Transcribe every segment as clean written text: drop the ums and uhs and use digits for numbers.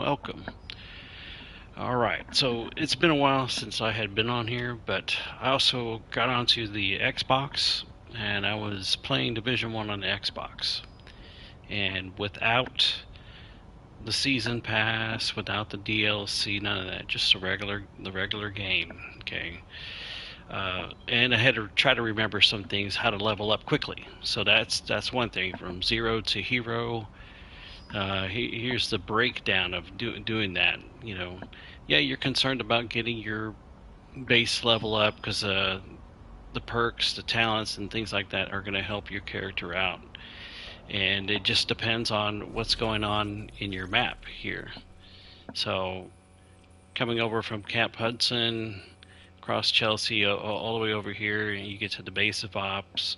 welcome. Alright, so it's been a while since I had been on here, but I also got onto the Xbox, and I was playing Division 1 on the Xbox. And without the season pass, without the DLC, none of that, just the regular game, okay? And I had to try to remember some things, how to level up quickly. So that's one thing, from zero to hero. Here's the breakdown of doing that. Yeah, you're concerned about getting your base level up because the perks, the talents, and things like that are going to help your character out. And it just depends on what's going on in your map here. So, coming over from Camp Hudson, across Chelsea, all the way over here, and you get to the base of ops.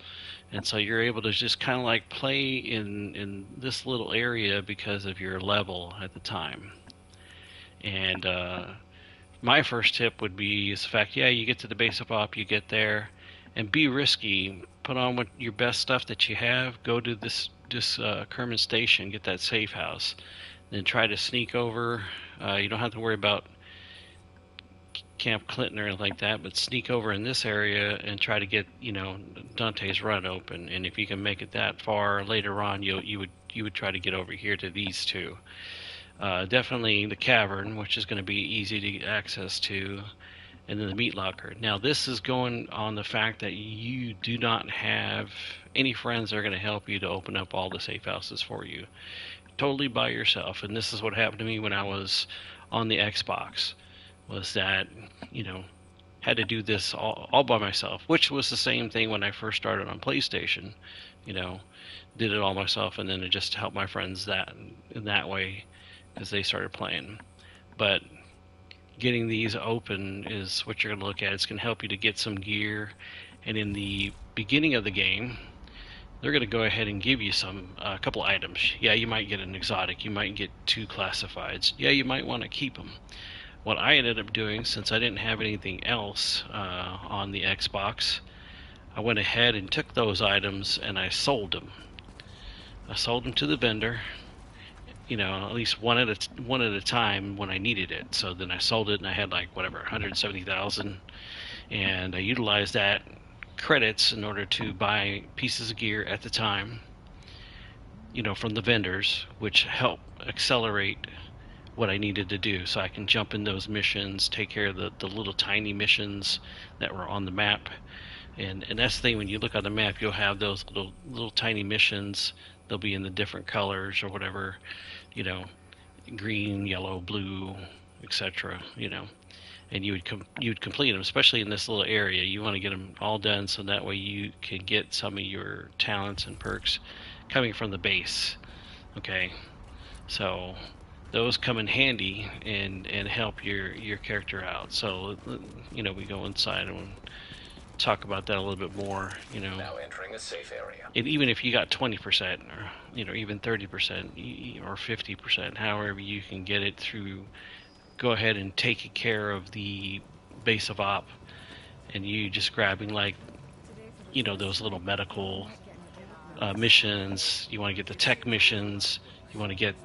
And so you're able to just kind of like play in this little area because of your level at the time. And my first tip would be is the fact, yeah, you get to the base of op, you get there, and be risky. Put on your best stuff that you have. Go to this Kerman Station, get that safe house, then try to sneak over. You don't have to worry about Camp Clinton or anything like that, but sneak over in this area and try to get Dante's Run open. And if you can make it that far later on, you would try to get over here to these two. Definitely the cavern, which is going to be easy to get access to, and then the meat locker. Now this is going on the fact that you do not have any friends that are going to help you to open up all the safe houses for you. Totally by yourself. And this is what happened to me when I was on the Xbox, was that, had to do this all by myself, which was the same thing when I first started on PlayStation. Did it all myself, and then it just helped my friends in that way as they started playing. But getting these open is what you're going to look at. It's going to help you to get some gear, and in the beginning of the game, they're going to go ahead and give you a couple items. Yeah, you might get an exotic, you might get 2 classifieds. Yeah, you might want to keep them. What I ended up doing, since I didn't have anything else on the Xbox, I went ahead and took those items and I sold them. I sold them to the vendor, at least one at a time when I needed it. So then I sold it and I had 170,000, and I utilized that credits in order to buy pieces of gear at the time, from the vendors, which help accelerate what I needed to do, so I can jump in those missions, take care of the little tiny missions that were on the map. And that's the thing, when you look on the map, you'll have those little tiny missions. They'll be in the different colors or whatever, green, yellow, blue, etc. And you would complete them, especially in this little area. You want to get them all done so that way you can get some of your talents and perks coming from the base. Okay, so those come in handy and help your character out. So we go inside and talk about that a little bit more. Now entering a safe area. And even if you got 20% or even 30% or 50%, however you can get it through, go ahead and take care of the base of op, and you just grabbing those little medical missions. You want to get the tech missions. You want to get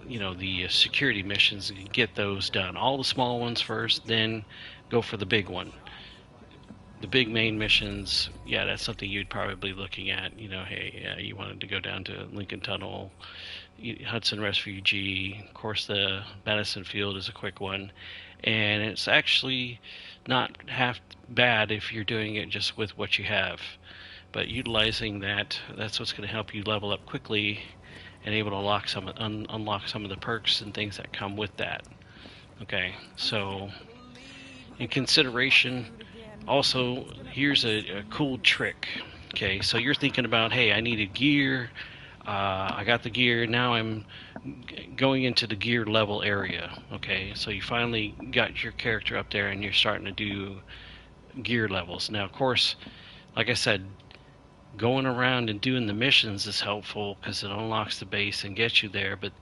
the security missions, and get those done. All the small ones first, then go for the big one. The big main missions, yeah, that's something you'd probably be looking at. Hey, yeah, you wanted to go down to Lincoln Tunnel, Hudson Refugee. Of course, the Madison Field is a quick one, and it's actually not half bad if you're doing it just with what you have. But utilizing that's what's going to help you level up quickly and able to unlock some of the perks and things that come with that. Okay, so in consideration, also, here's a cool trick. Okay, so you're thinking about, hey, I needed gear. I got the gear. Now I'm going into the gear level area. Okay, so you finally got your character up there and you're starting to do gear levels. Now, of course, like I said, going around and doing the missions is helpful because it unlocks the base and gets you there. But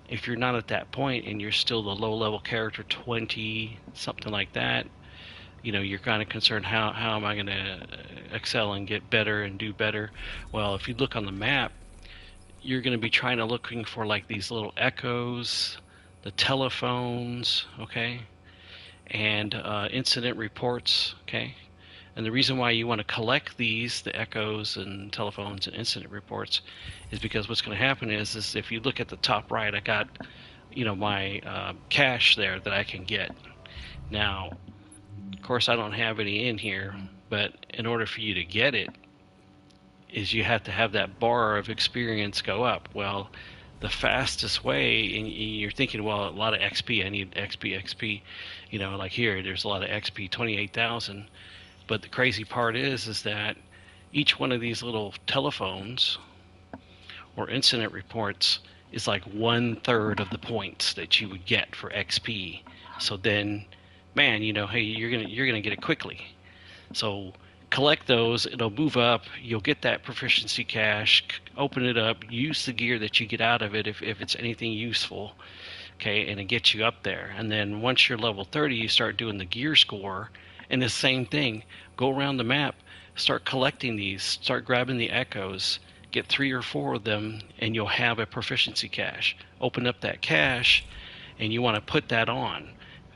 if you're not at that point and you're still the low level character, 20, something like that, you're kind of concerned, how am I going to excel and get better and do better? Well, if you look on the map, you're going to be looking for these little echoes, the telephones, okay, and incident reports, okay. And the reason why you want to collect these, the echoes and telephones and incident reports, is because what's going to happen is if you look at the top right, I got, my cache there that I can get. Now, of course, I don't have any in here, but in order for you to get it, is you have to have that bar of experience go up. Well, the fastest way, and you're thinking, well, a lot of XP, I need XP, like here, there's a lot of XP, 28,000. But the crazy part is that each one of these little telephones or incident reports is like 1/3 of the points that you would get for XP. So then, man, hey, you're gonna get it quickly. So collect those, it'll move up, you'll get that proficiency cache, open it up, use the gear that you get out of it if it's anything useful, okay, and it gets you up there. And then once you're level 30, you start doing the gear score, and the same thing, go around the map, start collecting these, start grabbing the echoes, get 3 or 4 of them, and you'll have a proficiency cache. Open up that cache, and you want to put that on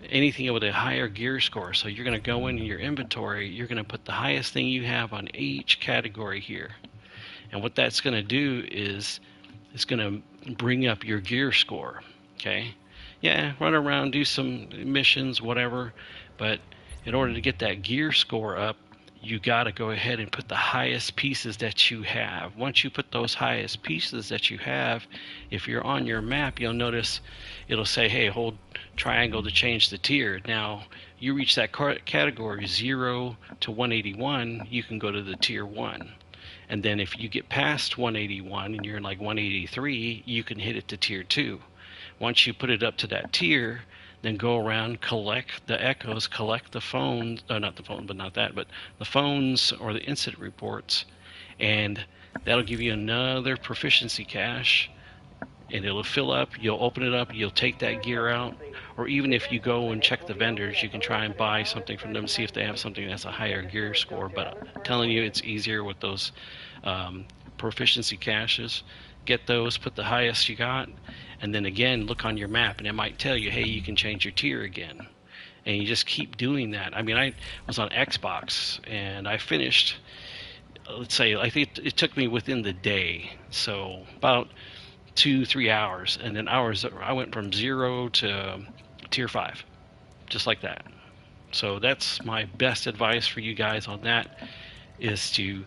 anything with a higher gear score. So you're going to go in your inventory, you're going to put the highest thing you have on each category here. And what that's going to do is it's going to bring up your gear score. Okay? Yeah, run around, do some missions, whatever, but in order to get that gear score up, you got to go ahead and put the highest pieces that you have. Once you put those highest pieces that you have, if you're on your map, you'll notice it'll say, hey, hold triangle to change the tier. Now, you reach that category 0 to 181, you can go to the tier 1. And then if you get past 181 and you're in like 183, you can hit it to tier 2. Once you put it up to that tier, then go around, collect the echoes, collect the phones, not the phone, but not that, but the phones or the incident reports, and that'll give you another proficiency cache, and it'll fill up, you'll open it up, you'll take that gear out, or even if you go and check the vendors, you can try and buy something from them, see if they have something that's a higher gear score, but I'm telling you, it's easier with those proficiency caches. Get those, put the highest you got, and then again, look on your map, and it might tell you, hey, you can change your tier again. And you just keep doing that. I mean, I was on Xbox, and I finished, let's say, I think it took me within the day, so about 2-3 hours, and then I went from 0 to tier 5, just like that. So that's my best advice for you guys on that, is to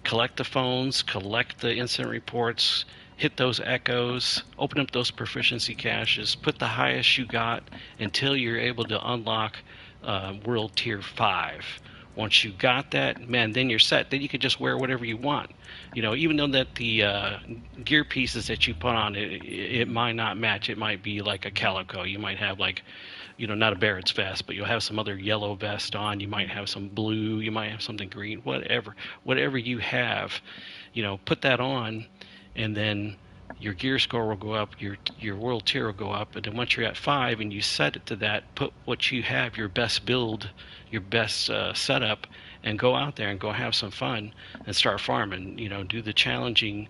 collect the phones, collect the incident reports, hit those echoes, open up those proficiency caches, put the highest you got until you're able to unlock World Tier 5. Once you got that, man, then you're set. Then you can just wear whatever you want. Even though that the gear pieces that you put on, it might not match. It might be like a calico. You might have like, not a Barrett's vest, but you'll have some other yellow vest on. You might have some blue. You might have something green. Whatever you have, put that on, and then your gear score will go up, your world tier will go up, and then once you're at 5 and you set it to that, put what you have, your best build, your best setup, and go out there and go have some fun and start farming. Do the challenging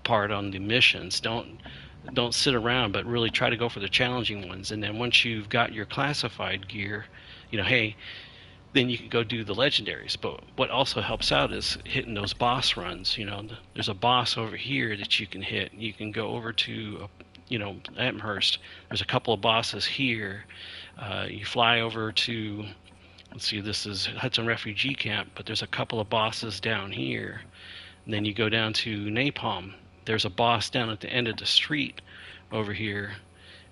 part on the missions. Don't sit around, but really try to go for the challenging ones. And then once you've got your classified gear, hey, then you can go do the legendaries. But what also helps out is hitting those boss runs. There's a boss over here that you can hit. You can go over to, Amherst. There's a couple of bosses here. You fly over to, let's see, this is Hudson Refugee Camp, but there's a couple of bosses down here. And then you go down to Napalm. There's a boss down at the end of the street over here.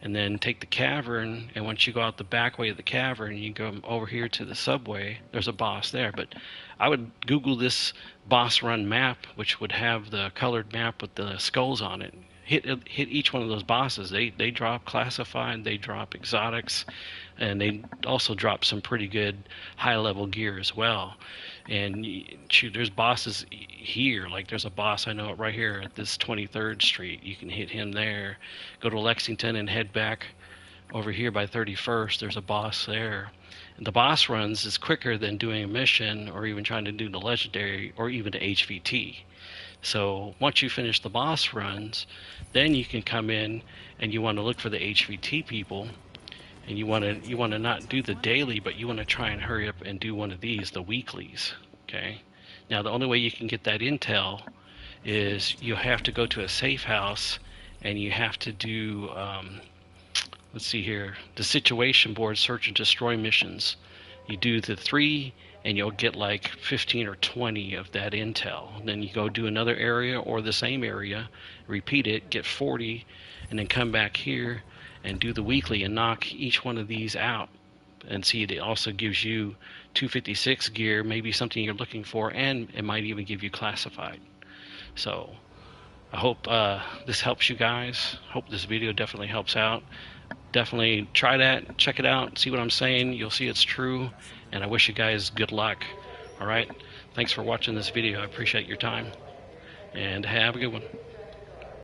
And then take the cavern, and once you go out the back way of the cavern, you go over here to the subway, there's a boss there. But I would Google this boss run map, which would have the colored map with the skulls on it. Hit each one of those bosses. They drop classified, they drop exotics, and they also drop some pretty good high-level gear as well. And shoot, there's bosses here. Like there's a boss I know right here at this 23rd Street. You can hit him there. Go to Lexington and head back over here by 31st. There's a boss there. And the boss runs is quicker than doing a mission or even trying to do the legendary or even the HVT. So once you finish the boss runs, then you can come in and you want to look for the HVT people, and you want to not do the daily, but you want to try and hurry up and do one of these, the weeklies. Okay. Now the only way you can get that intel is you have to go to a safe house, and you have to do let's see here, the situation board search and destroy missions. You do the 3 and you'll get like 15 or 20 of that intel. And then you go do another area or the same area, repeat it, get 40, and then come back here and do the weekly and knock each one of these out. And see, it also gives you 256 gear, maybe something you're looking for, and it might even give you classified. So I hope this helps you guys. Hope this video definitely helps out. Definitely try that, check it out, see what I'm saying. You'll see it's true, and I wish you guys good luck. All right, thanks for watching this video. I appreciate your time, and have a good one.